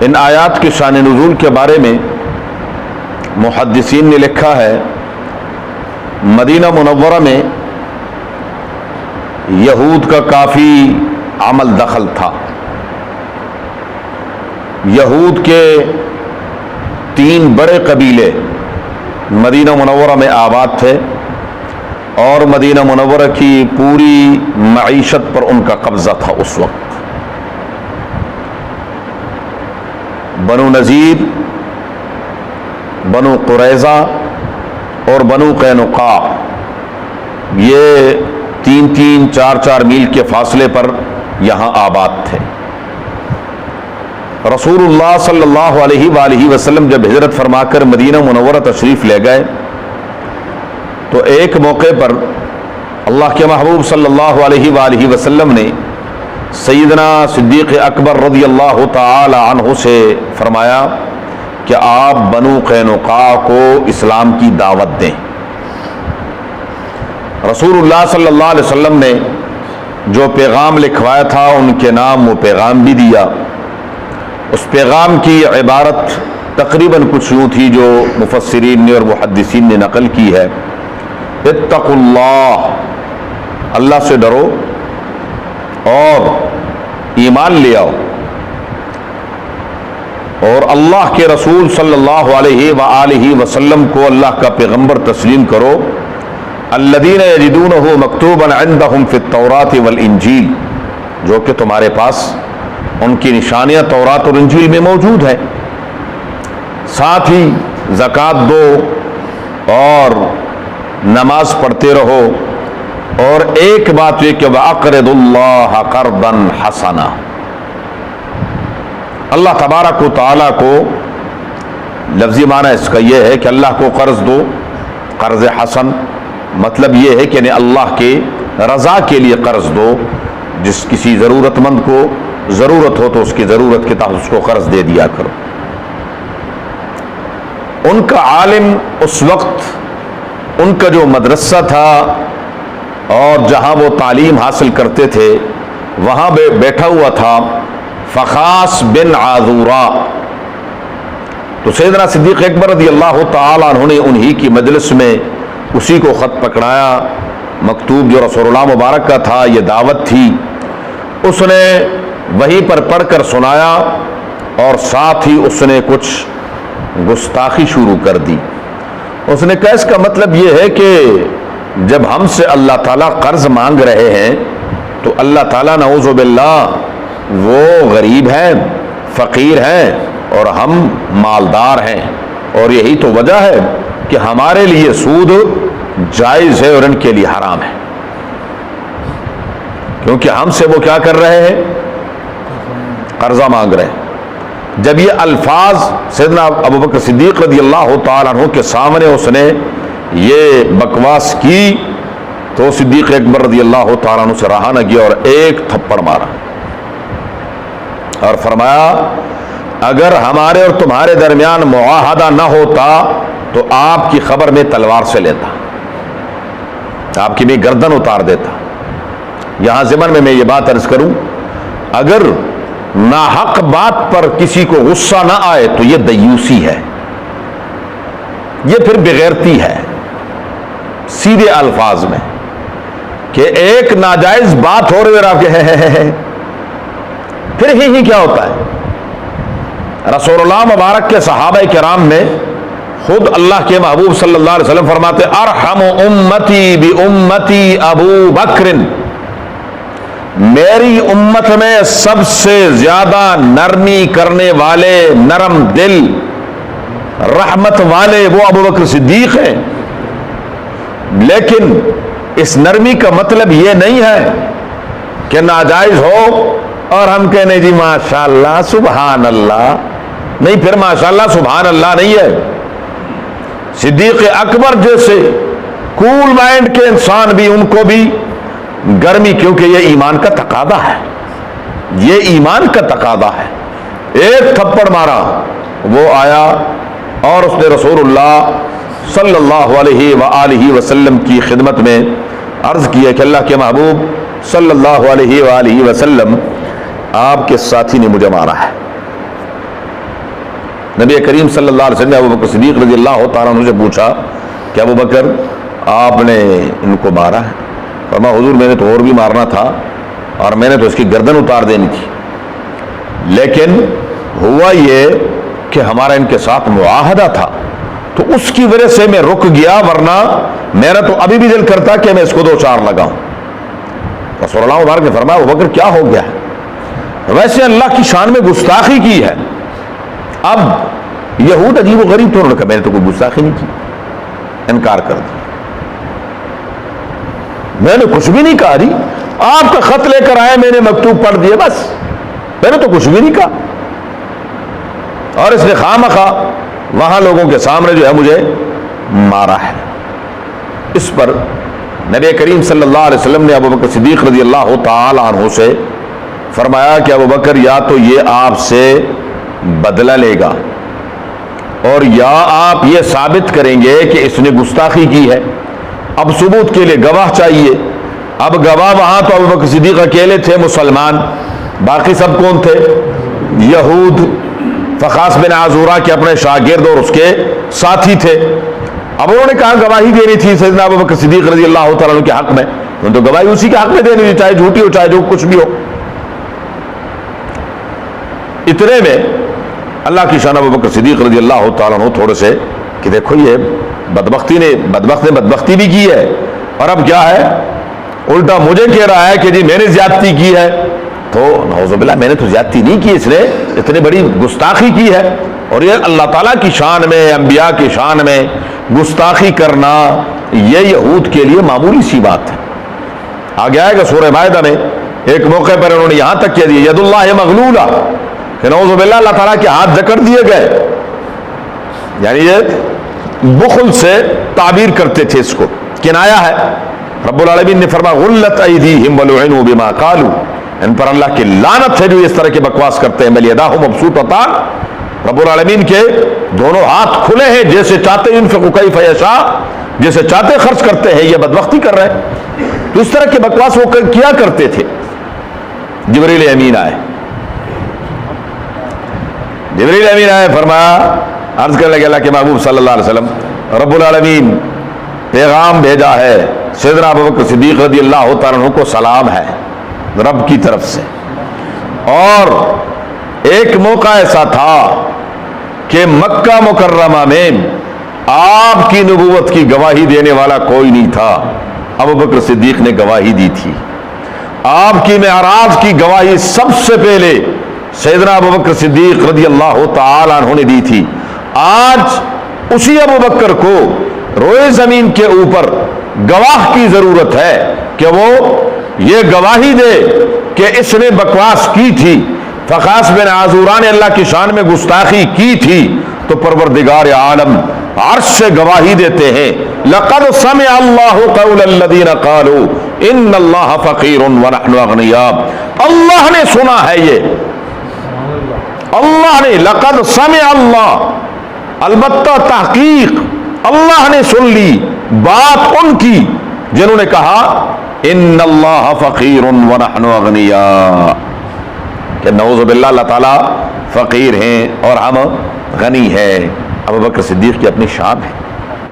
ان آیات کے شان نزول کے بارے میں محدثین نے لکھا ہے، مدینہ منورہ میں یہود کا کافی عمل دخل تھا۔ یہود کے 3 بڑے قبیلے مدینہ منورہ میں آباد تھے اور مدینہ منورہ کی پوری معیشت پر ان کا قبضہ تھا اس وقت۔ بنو نذیر، بنو قریظہ اور بنو قینقاع، یہ 3-3 4-4 میل کے فاصلے پر یہاں آباد تھے۔ رسول اللہ صلی اللہ علیہ وآلہ وسلم جب ہجرت فرما کر مدینہ منورہ تشریف لے گئے تو ایک موقع پر اللہ کے محبوب صلی اللہ علیہ وآلہ وسلم نے سیدنا صدیق اکبر رضی اللہ تعالی عنہ سے فرمایا کہ آپ بنو قینقاع کو اسلام کی دعوت دیں۔ رسول اللہ صلی اللہ علیہ وسلم نے جو پیغام لکھوایا تھا ان کے نام وہ پیغام بھی دیا۔ اس پیغام کی عبارت تقریباً کچھ یوں تھی جو مفسرین نے اور محدثین نے نقل کی ہے، اتقوا اللہ، اللہ سے ڈرو اور ایمان لے آؤ، اور اللہ کے رسول صلی اللہ علیہ وآلہ وسلم کو اللہ کا پیغمبر تسلیم کرو، الذین یجدونہ مکتوبا عندہم فی التوراۃ والانجیل، جو کہ تمہارے پاس ان کی نشانیاں تورات اور انجیل میں موجود ہیں۔ ساتھ ہی زکوٰۃ دو اور نماز پڑھتے رہو، اور ایک بات یہ کہ وَأَقْرِضُوا اللَّهَ قَرْضًا حَسَنًا، اللہ تبارک و تعالیٰ کو لفظی معنی اس کا یہ ہے کہ اللہ کو قرض دو، قرض حسن، مطلب یہ ہے کہ اللہ کے رضا کے لیے قرض دو، جس کسی ضرورت مند کو ضرورت ہو تو اس کی ضرورت کے تحت اس کو قرض دے دیا کرو۔ ان کا عالم اس وقت، ان کا جو مدرسہ تھا اور جہاں وہ تعلیم حاصل کرتے تھے وہاں بیٹھا ہوا تھا فخاس بن عذورا، تو سیدنا صدیق اکبر رضی اللہ تعالیٰ عنہ نے انہی کی مجلس میں اسی کو خط پکڑایا، مکتوب جو رسول اللہ مبارک کا تھا، یہ دعوت تھی، اس نے وہیں پر پڑھ کر سنایا اور ساتھ ہی اس نے کچھ گستاخی شروع کر دی۔ اس نے کہا اس کا مطلب یہ ہے کہ جب ہم سے اللہ تعالیٰ قرض مانگ رہے ہیں تو اللہ تعالیٰ نعوذ باللہ وہ غریب ہیں، فقیر ہیں اور ہم مالدار ہیں، اور یہی تو وجہ ہے کہ ہمارے لیے سود جائز ہے اور ان کے لیے حرام ہے، کیونکہ ہم سے وہ کیا کر رہے ہیں؟ قرضہ مانگ رہے ہیں۔ جب یہ الفاظ سیدنا ابوبکر صدیق رضی اللہ تعالیٰ عنہ کے سامنے اس نے یہ بکواس کی تو صدیق اکبر رضی اللہ تعالیٰ عنہ سے رہا نہ گیا اور ایک تھپڑ مارا اور فرمایا اگر ہمارے اور تمہارے درمیان معاہدہ نہ ہوتا تو آپ کی خبر میں تلوار سے لیتا، آپ کی میں گردن اتار دیتا۔ یہاں ضمن میں یہ بات عرض کروں، اگر ناحق بات پر کسی کو غصہ نہ آئے تو یہ دیوسی ہے، یہ پھر بغیرتی ہے، سیدھے الفاظ میں کہ ایک ناجائز بات ہو رہی ہے آپ کے پھر ہی کیا ہوتا ہے؟ رسول اللہ مبارک کے صحابہ کرام میں خود اللہ کے محبوب صلی اللہ علیہ وسلم فرماتے ارحم امتی بی امتی ابو بکر، میری امت میں سب سے زیادہ نرمی کرنے والے، نرم دل، رحمت والے وہ ابو بکر صدیق ہیں۔ لیکن اس نرمی کا مطلب یہ نہیں ہے کہ ناجائز ہو اور ہم کہنے جی ماشاءاللہ سبحان اللہ، نہیں، پھر ماشاءاللہ سبحان اللہ نہیں ہے۔ صدیق اکبر جیسے کول مائنڈ کے انسان بھی، ان کو بھی گرمی، کیونکہ یہ ایمان کا تقاضا ہے، یہ ایمان کا تقاضا ہے۔ ایک تھپڑ مارا، وہ آیا اور اس نے رسول اللہ صلی اللہ علیہ وآلہ وسلم کی خدمت میں عرض کیا کہ اللہ کے محبوب صلی اللہ علیہ وآلہ وسلم، آپ کے ساتھی نے مجھے مارا ہے، نبی کریم صلی اللہ علیہ وسلم نے ابو بکر صدیق رضی اللہ تعالیٰ عنہ سے پوچھا کہ ابو بکر آپ نے ان کو مارا ہے؟ فرمایا حضور میں نے تو اور بھی مارنا تھا اور میں نے تو اس کی گردن اتار دینی تھی، لیکن ہوا یہ کہ ہمارا ان کے ساتھ معاہدہ تھا تو اس کی وجہ سے میں رک گیا، ورنہ میرا تو ابھی بھی دل کرتا کہ میں اس کو 2-4 لگاؤں۔ رسول اللہ مبارک نے فرمایا ابو بکر کیا ہو گیا ہے؟ ویسے اللہ کی شان میں گستاخی کی ہے۔ اب یہود عجیب و غریب تو انہوں نے کہا میں نے تو کوئی گستاخی نہیں کی، انکار کر دیا، میں نے کچھ بھی نہیں کہا، جی آپ کا خط لے کر آئے، میں نے مکتوب پڑھ دیا، بس میں نے تو کچھ بھی نہیں کہا، اور اس نے خواہ وہاں لوگوں کے سامنے جو ہے مجھے مارا ہے۔ اس پر نبی کریم صلی اللہ علیہ وسلم نے ابو بکر صدیق رضی اللہ تعالی عنہ سے فرمایا کہ ابو بکر یا تو یہ آپ سے بدلہ لے گا اور یا آپ یہ ثابت کریں گے کہ اس نے گستاخی کی ہے۔ اب ثبوت کے لیے گواہ چاہیے۔ اب گواہ وہاں تو ابو بکر صدیق اکیلے تھے مسلمان، باقی سب کون تھے؟ یہود، فخاص بن عزورہ کے اپنے شاگرد اور اس کے ساتھی تھے۔ اب انہوں نے کہا گواہی دینی تھی سیدنا ابو بکر صدیق رضی اللہ تعالیٰ عنہ کے حق میں، تو گواہی اسی کے حق میں دینی تھی، چاہے جھوٹی ہو چاہے جو کچھ بھی ہو۔ اتنے میں اللہ کی شان ابو بکر صدیق رضی اللہ تعالیٰ عنہ تھوڑے سے کہ دیکھو یہ بدبخت نے بدبختی بھی کی ہے، اور اب کیا ہے الٹا مجھے کہہ رہا ہے کہ جی میں نے زیادتی کی ہے۔ تو نعوذ باللہ میں نے تو زیادتی نہیں کی، اس نے اتنی بڑی گستاخی کی ہے۔ اور یہ اللہ تعالیٰ کی شان میں، انبیاء کی شان میں گستاخی کرنا یہ یہود کے لیے معمولی سی بات ہے۔ آگے آئے گا سورہ مائدہ میں ایک موقع پر انہوں نے یہاں تک کہہ دیا ید اللہ مغلولہ، کہ نعوذ باللہ اللہ تعالیٰ کے ہاتھ جکڑ دیے گئے، یعنی یہ بخل سے تعبیر کرتے تھے، اس کو کنایا ہے۔ رب العالمین نے فرمایا غلت ایدیہم ولعنوا بما قالوا، ان پر اللہ کی لعنت ہے جو اس طرح کے بکواس کرتے ہیں۔ بل یداہ مبسوطتان، رب العالمین کے دونوں ہاتھ کھلے ہیں، جیسے چاہتے ينفق کیف یشاء، جیسے چاہتے خرچ کرتے ہیں، یہ بدبختی کر رہے ہیں۔ تو اس طرح کے بکواس وہ کیا کرتے تھے۔ جبریل امین آئے، جبریل امین آئے، فرمایا عرض کرنے لگے اللہ کے محبوب صلی اللہ علیہ وسلم رب العالمین پیغام بھیجا ہے، سیدنا ابوبکر صدیق رضی اللہ تعالیٰ عنہ کو سلام ہے رب کی طرف سے۔ اور ایک موقع ایسا تھا کہ مکہ مکرمہ میں آپ کی نبوت کی گواہی دینے والا کوئی نہیں تھا، ابوبکر صدیق نے گواہی دی تھی۔ آپ کی معراج کی گواہی سب سے پہلے سیدنا ابوبکر صدیق رضی اللہ تعالی عنہ نے دی تھی۔ آج اسی ابوبکر کو روئے زمین کے اوپر گواہ کی ضرورت ہے کہ وہ یہ گواہی دے کہ اس نے بکواس کی تھی، فخاص بن عزورہ نے اللہ کی شان میں گستاخی کی تھی، تو پروردگار عالم عرش سے گواہی دیتے ہیں لقد سمع اللہ قول الذین قالوا ان اللہ فقیر ونحن اغنیاء، اللہ نے سنا ہے، یہ اللہ نے، لقد سمع اللہ، البتہ تحقیق اللہ نے سن لی بات ان کی جنہوں نے کہا ان اللہ فقیر ونحن اغنیاء، کہ نعوذ باللہ اللہ تعالیٰ فقیر ہیں اور ہم غنی ہے۔ ابوبکر صدیق کی اپنی شان ہے۔